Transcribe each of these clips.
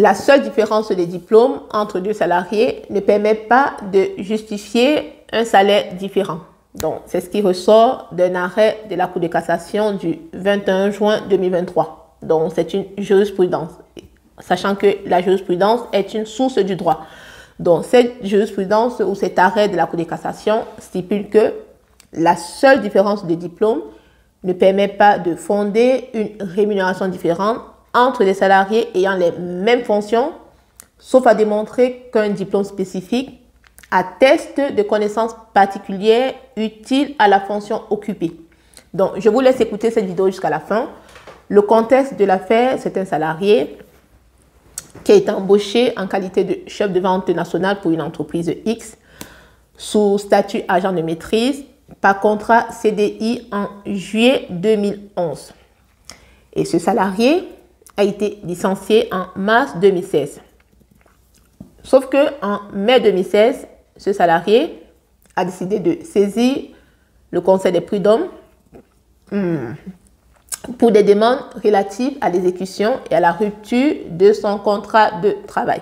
La seule différence des diplômes entre deux salariés ne permet pas de justifier un salaire différent. Donc, c'est ce qui ressort d'un arrêt de la Cour de cassation du 21 juin 2023. Donc, c'est une jurisprudence, sachant que la jurisprudence est une source du droit. Donc, cette jurisprudence ou cet arrêt de la Cour de cassation stipule que la seule différence de diplôme ne permet pas de fonder une rémunération différente entre des salariés ayant les mêmes fonctions, sauf à démontrer qu'un diplôme spécifique atteste de connaissances particulières utiles à la fonction occupée. Donc, je vous laisse écouter cette vidéo jusqu'à la fin. Le contexte de l'affaire, c'est un salarié qui a été embauché en qualité de chef de vente nationale pour une entreprise X sous statut agent de maîtrise par contrat CDI en juillet 2011. Et ce salarié a été licencié en mars 2016. Sauf qu'en mai 2016, ce salarié a décidé de saisir le Conseil des prud'hommes pour des demandes relatives à l'exécution et à la rupture de son contrat de travail.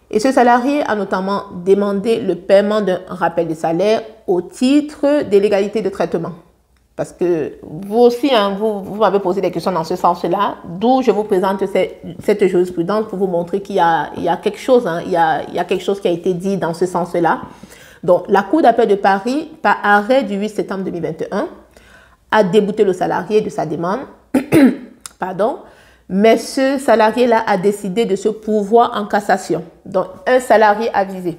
Et ce salarié a notamment demandé le paiement d'un rappel de salaire au titre de l'égalité de traitement. Parce que vous aussi, vous m'avez posé des questions dans ce sens-là, d'où je vous présente cette jurisprudence pour vous montrer qu'il y a quelque chose, il y a quelque chose qui a été dit dans ce sens-là. Donc, la Cour d'appel de Paris, par arrêt du 8 septembre 2021, a débouté le salarié de sa demande, mais ce salarié-là a décidé de se pourvoir en cassation. Donc, un salarié avisé.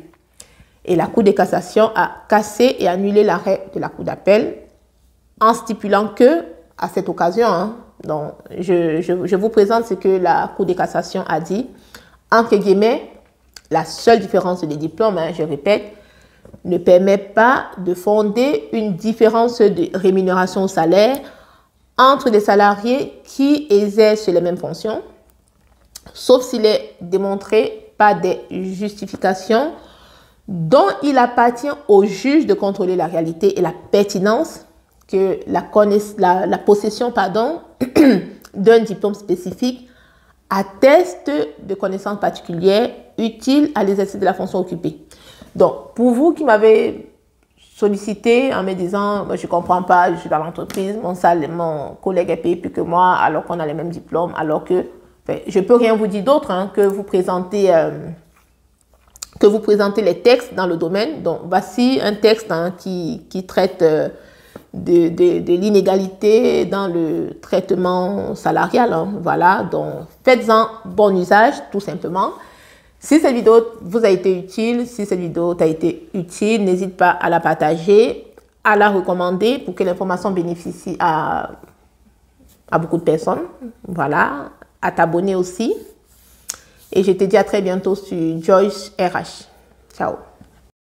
Et la Cour de cassation a cassé et annulé l'arrêt de la Cour d'appel en stipulant que, à cette occasion, donc je vous présente ce que la Cour de cassation a dit, entre guillemets, la seule différence des diplômes, je répète, ne permet pas de fonder une différence de rémunération au salaire entre des salariés qui exercent les mêmes fonctions, sauf s'il est démontré par des justifications dont il appartient au juge de contrôler la réalité et la pertinence que la possession d'un diplôme spécifique atteste de connaissances particulières utiles à l'exercice de la fonction occupée. Donc, pour vous qui m'avez sollicité en me disant « je ne comprends pas, je suis dans l'entreprise, mon collègue est payé plus que moi alors qu'on a les mêmes diplômes, alors que… » je ne peux rien vous dire d'autre que vous présentez les textes dans le domaine. Donc, voici un texte qui traite de l'inégalité dans le traitement salarial. Voilà, donc faites-en bon usage, tout simplement. Si cette vidéo vous a été utile, n'hésitez pas à la partager, à la recommander pour que l'information bénéficie à beaucoup de personnes. Voilà, à t'abonner aussi. Et je te dis à très bientôt sur Joyce RH. Ciao.